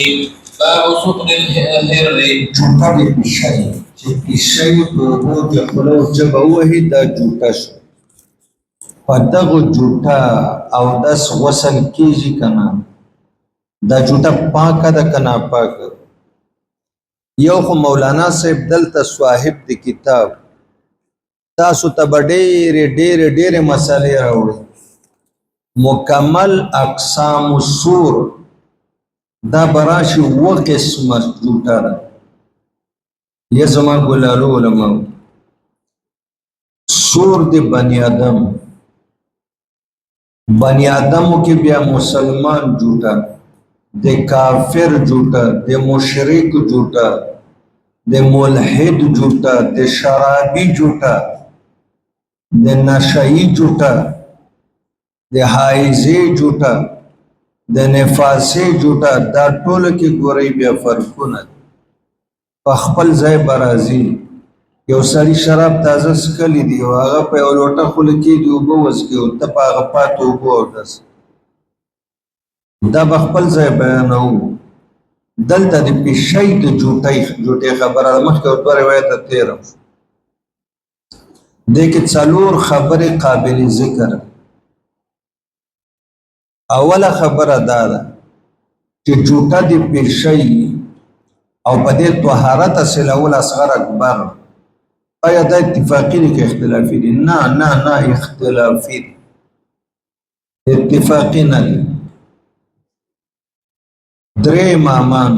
باب سكن الهر جوټه د پیشۍ چې پیشۍ په اوبو کې خوله او ژبه ووهي دا جوټه شو. په دغه جوټه اودس غسل کېږي که نه؟ دا جوټه پاکه ده که ناپاکه؟ یو خو مولانا صاحب دلته صاحب د کتاب تاسو ته به ډېرې مسالې راوړي. مکمل اقسام السور دا براشي 7 قسمه جوټه ده. یہ زمان گلالو علماء سور دی بنی آدمو کی بیا مسلمان جوٹا دی کافر جوٹا دی مشرک جوٹا دی ملحد جوٹا دی شرابی جوٹا دی نشئی جوٹا دی حائزی جوٹا دی نفاسی جوٹا دا ټول کی ګورئ بیا فرقونه په خپل ځای برازي. یو سړي شراب تازه څښلی دي او هغه په یو لوټه خوله کېږي اوبه وڅښي او ته په هغه پاتې اوبه اودس، دا به خپل ځای بیانوو. دلته د پیشۍ د جوټې خبره ده. مخکې ور 2 روایته تېره دې کې 4 خبرې قابل ذکر. اوله خبره دا ده چې جوټه د پیشۍ او په دې طهارت اصلول اصغر اکبر آیا دا اتفاقی دی که اختلافی دی؟ نه اختلافی دی، اتفاقی نه دی. 3 امامان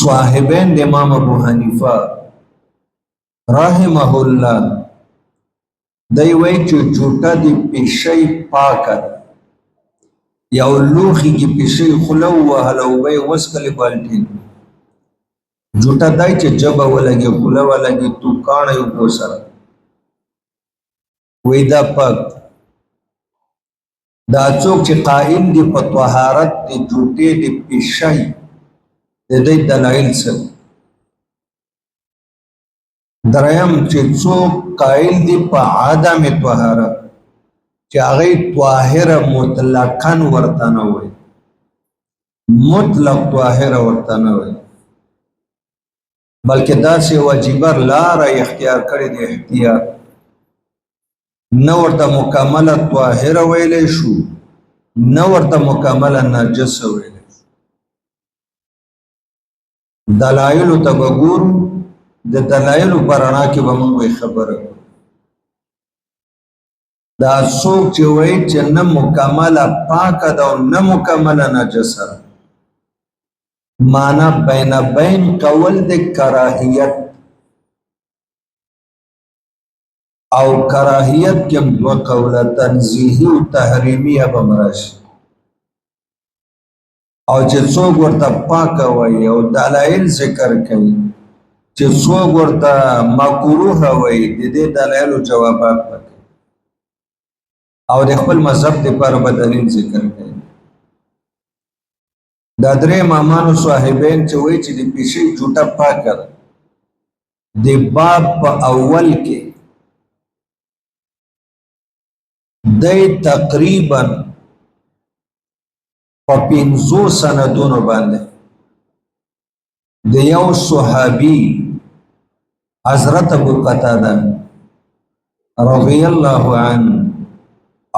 صاحبین د امام ابو حنیفه رحمه الله دی وایي چې جوټه د پیشۍ پاکه ده. یو لوښي کې پیشۍ خوله ووهله اوبه یې وڅښلې بالټین، جوټه دای چې ژبه ولګي خوله ولګي تو کاڼی اوبو سره وایي دا پاک. دا څوک چې قائل دي په طهارت د جوټې د پیشۍ د دې دلایل څه دي؟ دریم چې څوک قائل دي په عدم طهارت چې هغه طاهره مطلقاً ورته نه وایي، مطلق طاهره ورته نه وایي، بلکې داسې واجبه لاره اختیار کړې د احتیاط، نه ورته مکمله طاهره ویلی شو نه ورته مکمله نجسه ویلی شو. دلایلو ته به ګورو، د دلایلو په رڼا کې به موږ خبره کوو. دا څوک چې وایي چې نه مکمله پاکه ده او نه مکمله نجسه ده، معنا بین بین قول د کراهیت، او کراهیت کې 2 قوله تنزیهی او تحریمی به مراشي. او چې څوک ورته پاکه وایي او دلایل ذکر کوي، چې څوک ورته مکروه وایي د دې دلایلو جوابات وکړي او د خپل مذهب لپاره به دلیل ذکر کوي. دا 3 امامانو صاحبین چې وایي چې د پیشۍ جوټه پاکه ده، د باب په اول کې دی تقریبا په 50 سندونو باندې د یو صحابي حضرت ابو قتاده رضی الله عنه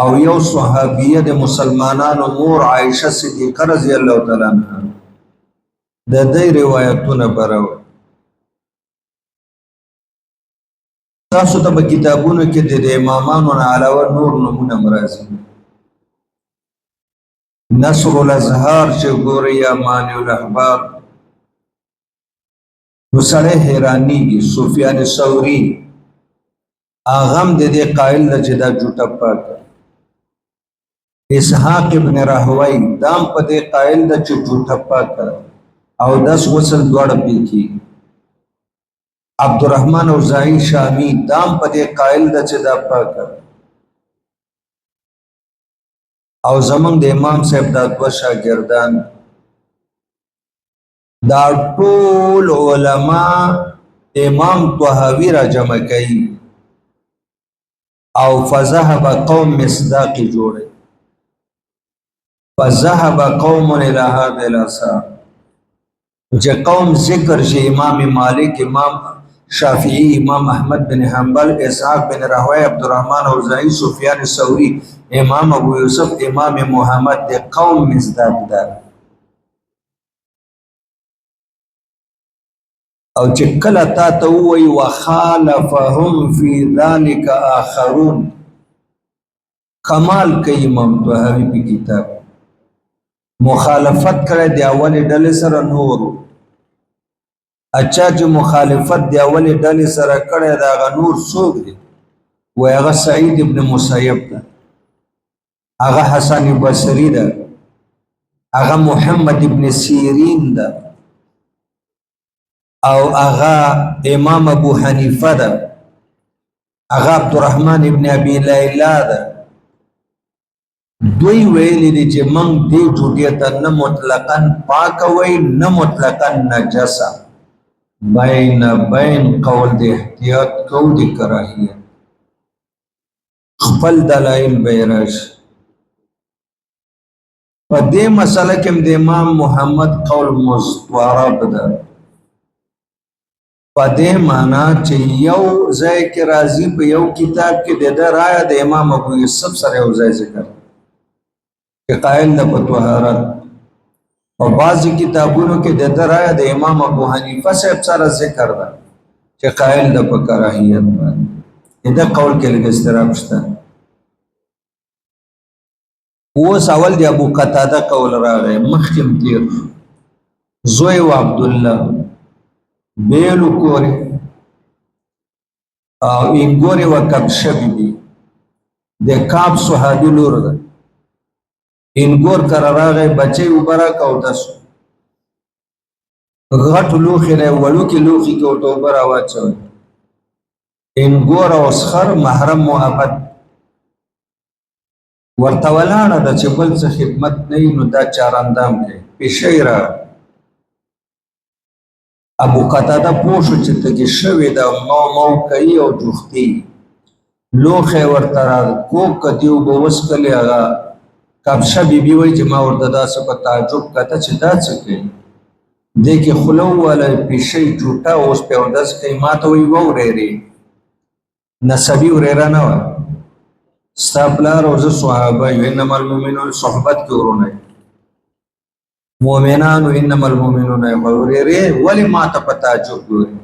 او یو صحابیه د مسلمانانو مور عائشه صدیقه رضی الله تعالی عنها د دې روایتونه برو. تاسو ته په کتابونو کې د امامانو نه علاوه نور نمونه مرازي، نصر الازهار چې ګوري یا مانع الاحباب نو سړی حیرانېږي. سفیان ثوری اغم د دې قائل ده چې دا جوټه پاکه. اسحاق ابن راهوی دام په دې قائل ده چې جوټه پاکه او 10 غسل دواړه پې کېږي. عبدالرحمن اوزاعی شامی دام په دې قائل ده چې دا پاکه. او زمونږ د امام صاحب دا 2 شاګردان دا ټول علما امام طحاوی را جمع کوي او فذهب قوم مصداقی جوړي. فذهب قوم الى هذا الاثار چې قوم ذکر شي امام مالک امام شافعی امام احمد بن حنبل اسحاق بن راهوی عبدالرحمن اوزاعی سفیان ثوری امام ابو یوسف امام محمد د قوم مزداد ده او چې کله تا ته ووایي وخالفهم فی ذلک آخرون کمال کوي امام طحاوی په کتاب مخالفت کړی د اولې ډلې سره نور اچھا چې مخالفت د اولې ډلې سره کړی د هغه نور څوک دی وایي هغه سعید ابن مسیب ده هغه حسن بصري ده هغه محمد ابن سیرین ده او هغه امام ابو حنیفه ده هغه عبدالرحمن ابن ابي لیلا ده دوی ویلی دي چې موږ دې ټوټې ته نه مطلقاً پاک وای نه مطلقاً نجسه بین قول د احتیاط کو د کراهیت خپل دلایل بیرش په دې مسله کې د امام محمد قول مستورب ده په دې معنا چې یو ځای کې راځي په یو کتاب کې د رائے د امام ابو یوسف سره یو ځای ذکر چې قائل د طهارت او بعضی کتابونو کې د رائے د امام ابو حنیفه صاحب سره ذکر ده چې قائل د کراهیت باندې دا قول کې لږ استراب شته اوس اول د ابو قتاده قول راغی مخکم تیر زوی و عبد الله بیلو کوری او انګوري و کبشه بی د کعب صحابي لور ده انګور قراره بچي وبره کو تاسو غټ لوخي نه وړو کې لوخي کو ته وبره واچو انګور او اسخر محرم محبت ورته ولاړه د چې بل څه خدمت نه نو دا چار اندام کې پېښیرا ابو قتاده پوښو چې ته کې شوی دا مو کوي او جوختي لوخه ورته کو کدیو بوس کلی هغه کبشه بیبي وای چې ما ورته داسې په تعجب کته چې دا څه کوي دې کې خلو ولا پېښې جوټه اوس په اودس کې ماته وی وورېری نسبی ورېرا نه و استابلار او صحابه انما المؤمنون صحبت کورونه مؤمنان انما المؤمنون ورېری ولی ماته په تعجب ګوري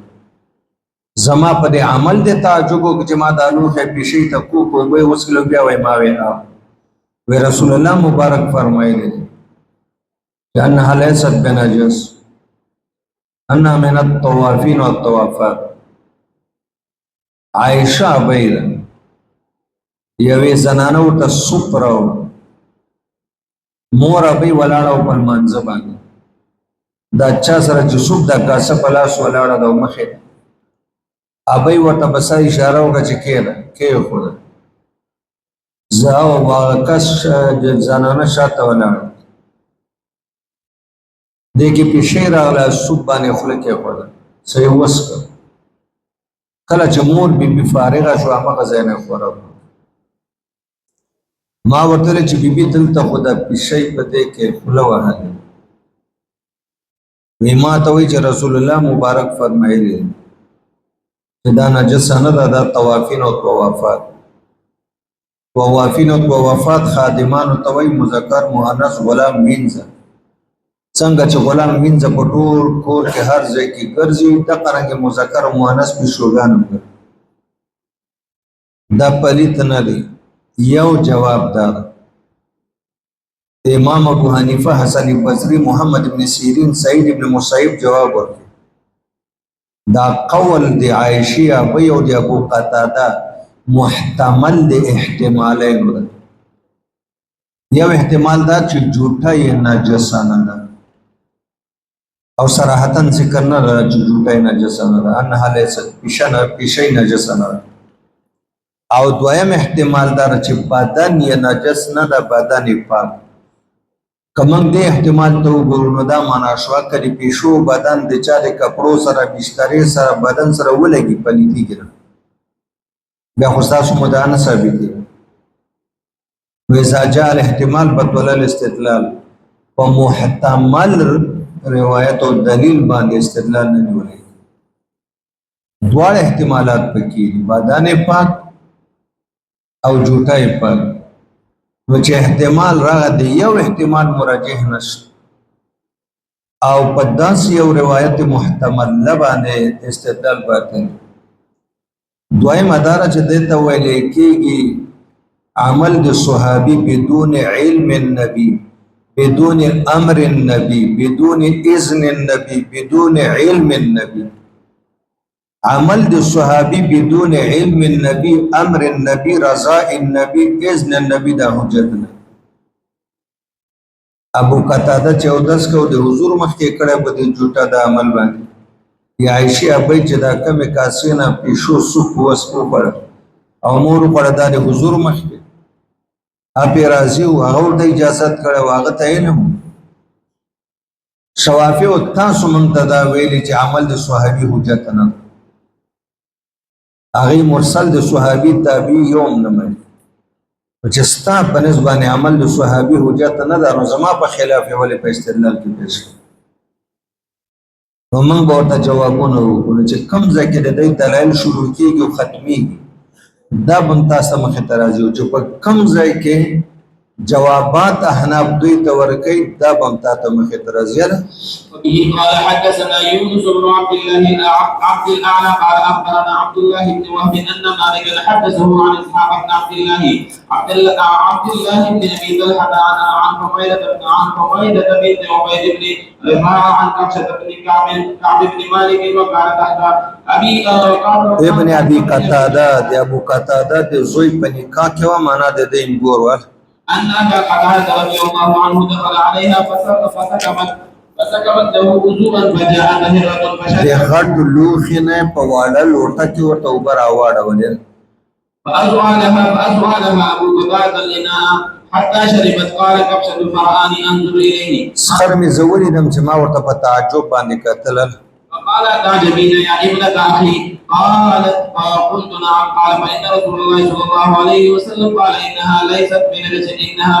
زما په دې عمل دې تعجب او چې ما دالو کې پېښې ته کو وای اوس کلو بیا وای ما وینا و رسول الله مبارک فرمایلی کہ انها لیست بنجس انها من الطوافین والطوافات عائشہ بیر یوی زنانو تا سپرو مور ابی ولاړو په منځ باندې دا چا سره جسوب دا کاسه پلاس ولاړه د مخه ابی ورته بس اشاره وکړه چې کېده کې خو زاو واکس زنانه شاته ولاړ دګي پېښې راغله صبحانه خلک یې خور صحیح وسک کله چې مور بي فارغه شو هغه ځای خور ما ورته چې بي دلته خدا پېښې پته کې خله وهل ویما ته وی چې رسول الله مبارک فرمایلی چې دا نجس نه ده طوافین او طوافات طوافین او طوافات خادمان او توي مذکر مؤنث غلام وینځ څنګه چې غلام وینځ په ټول کور کې هر ځای کې ګرځي د قرانګه مذکر او مؤنث په شوګان دا پلیت نه دی یو جواب دار امام ابو حنیفه حسن بصری محمد ابن سیرین سعید ابن مسیب جواب ورکړي دا قول دی عائشہ ابي او دی ابو قتاده محتمل د احتمالین یو احتمال دا چې جوټه یې نجسه نه ده او صراحتاً ذکر نه ده چې جوټه یې نجسه نه ده انها لیست پیشی نجسه نه ده او دویم احتمال دا چې بدن یې نجس نه ده بدن یې پاک کمن دې احتمال ته وګورو نو دا معنا شو کړي پیشو بدن د چا د کپړو سره بسترې سره بدن سره ولګي پلیتي ګره بیا خو تاسو مدانه ثابت دي وإذا جاء الاحتمال بطل الاستدلال په محتمل روایت او دلیل باندې استدلال نه نیولای دوه احتمالات پکې دي بادانه پاک او جوټای پاک نو چې احتمال راغی دی یو احتمال مرجح نشي او په داس یو روایت محتمل باندې استدلال باطل دوی مدار چې دته ویل کېږي عمل د صحابي بدون علم النبي بدون امر النبي بدون اذن النبي بدون علم النبي عمل د صحابي بدون علم النبي امر النبي رضا النبي اذن النبي دا حجت نه ابو قتاده 14 کو د حضور مخکې کړه په دې جوټه د عمل باندې یا عائشہ ابي چې دا کمه کاسینه پښو سو وسو پر او مور پر د حضور مخکې اپی راضی او هغه د اجازه کړه واغه ته نه شوافی او تاسو منتدا ویلي چې عمل د صحابي حجت نه هغه مرسل د صحابي تابعي یوم نه مې چې ستا په نسبت عمل د صحابي حجت نه ده نو زما په خلاف ولې په استدلال کې پیش نو موږ به ورته جوابونه وکړو چې کوم ځای کې د دې دلایل شروع کیږي او ختميږي دا بم تاسو مخه ترازی چې په کوم ځای کې جوابات احناف دوی ته ورکړي دا بم تاسو مخه ترازی ده قال حدثنا يونس بن عبد الله عبد الاعلى قال اخبرنا عبد الله بن وهب ان مالك حدثه عن اسحاق بن عبد الله بن ابي طلحه عن حميده بن عبيد بن رفاعه عن كبشه بن كعب بن مالك وقال تحت ابن ابي قتاده د ابو قتاده د زوی په نکاح کې و معنا د دې ګور ور ان ابا قتاده رضي الله عنه دخل عليها فسكبت له وضوءا فجاء نهر فشرب د غټ لوخنه په واړه لوټه کې ورته اوبر اواړول فأزوالها أبو قتادة الإناء حتى شربت قال كبشة فرآني أنظر إليه سخر می زوري دم چې ما ورته په تعجب باندې کتل فقال تعجبين يا ابنة أخي قالت قلت نعم قال فإن رسول الله صلى الله عليه وسلم قال إنها ليست من رجل إنها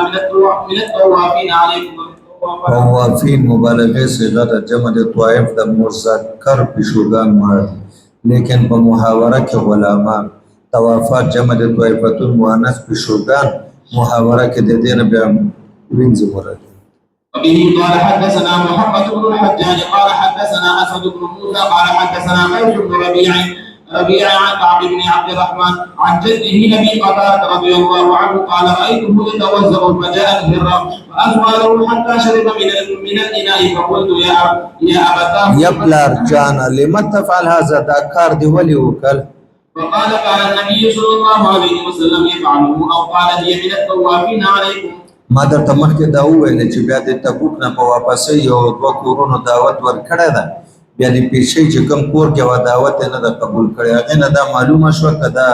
من الطوافين عليكم طوافین مبالغه صيغه جمع د طائف د مذکر پښوګان مراد لیکن په محاوره کې غلامان طوافات جمع د طائفتون مؤنث پښوګان محاوره کې د دې نه بیا وینځ مراد وبه قال حدثنا محمد بن الحجاج قال حدثنا اسد بن موسى قال حدثنا قيس بن ربيع عن كعب بن عبد الرحمن عن جده ابي قتاده رضي الله عنه قال رايته يتوزع فجاء الهره فاسواله حتى شرب من الاناء فقلت يا ابتاه يا بلار جانا لما تفعل هذا ذكر دي ولي وكل فقال النبي صلى الله عليه وسلم يفعله او قال هي من الطوافين عليكم ما درته مخکې دا وویل چې بیا د تبوک نه په واپسې یو دوه کورونو دعوت ورکړی ده بیا د پیشې چې کوم کور کې و دعوت نه ده قبول کړی هغې نه دا معلومه شوه که دا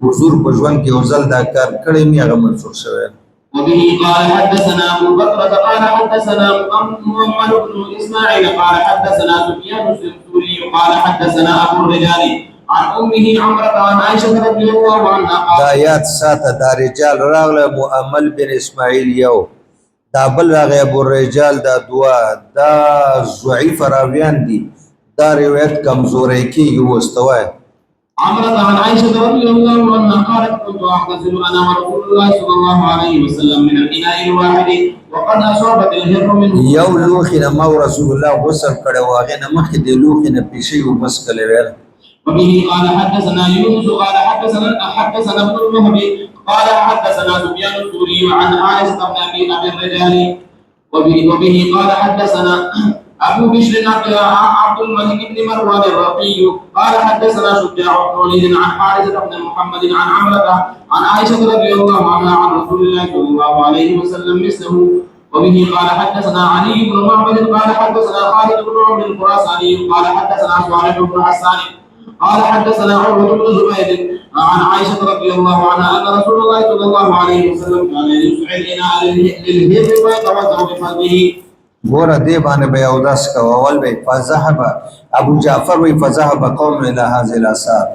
حضور په ژوند کې یو ځل دا کار کړی مې هغه منسوخ شوی وبه قال حدثنا ابو بكر قال حدثنا محمد بن اسماعيل قال حدثنا سفيان الثوري قال حدثنا ابو الرجال عن امه عمره عن عائشه رضي الله عنها دا آیات ساته دا رجال راغله مؤمل بن اسماعیل یو دا بل راغی ابو الرجال دا دوا دا ضعیف راویان دي دا روایت کمزوري کیږي واستوای عمره عن عائشه رضي الله عنها قالت كنت اغتسل انا ورسول الله صلى الله عليه وسلم من الاناء الواحد وقد اصابت الهر منه یو لوخنه ما رسول الله غسل کړه واغه نه مخکې د لوخنه پیشي وبس کړي ویل وبه قال حدثنا يونس قال حدثنا ابن الوهب قال حدثنا سفيان الثوري عن عائشة بن ابي الرجال وبه قال حدثنا ابو بشر عبد الملك بن مروان الرقي قال حدثنا شجاع بن وليد عن حارثة بن محمد عن عمرة عن عائشة رضي الله عنها عن رسول الله صلى الله عليه وسلم مثله وبه قال حدثنا علي بن معبد قال حدثنا خالد بن عمرو الخراساني قال حدثنا صالح بن حسان قال حدثنا عروة بن زبير عن عائشة رضي الله عنها أن رسول الله صلى الله عليه وسلم كان يسعى الإناء للهر ويتوضأ بفضله ګوره دې باندې به یو داس کوه اول به فذهب ابو جعفر وی فذهب قوم الى هذه الاثار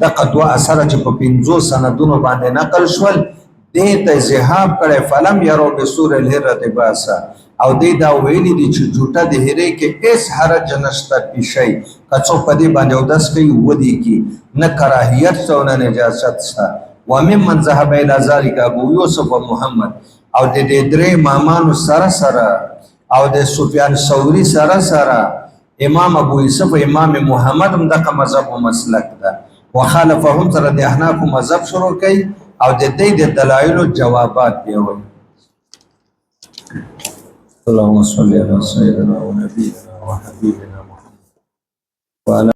دغه دوه اثر چې په 50 سندونو باندې نقل شول دې ته ذهاب کړي فلم يروا بسور الهره باسا او دې دا ویلي دي چې جوټه د هرې کې هیڅ حرج نشته پیشي کڅو پدې باندې او داس کوي ودی کی نه کراهیت څو نه نجاست ستا وممن ذهب الى ذلك ابو يوسف ومحمد او د دې درې مامانو سره او د سفیان ثوری سره امام ابو یوسف امام محمد هم دغه مذهب او مسلک ده وخالفهم سره د احناف مذهب شروع کړي او د دې د دلایل جوابات دی وایي اللهم صل على سيدنا ونبينا وحبيبنا محمد وعلى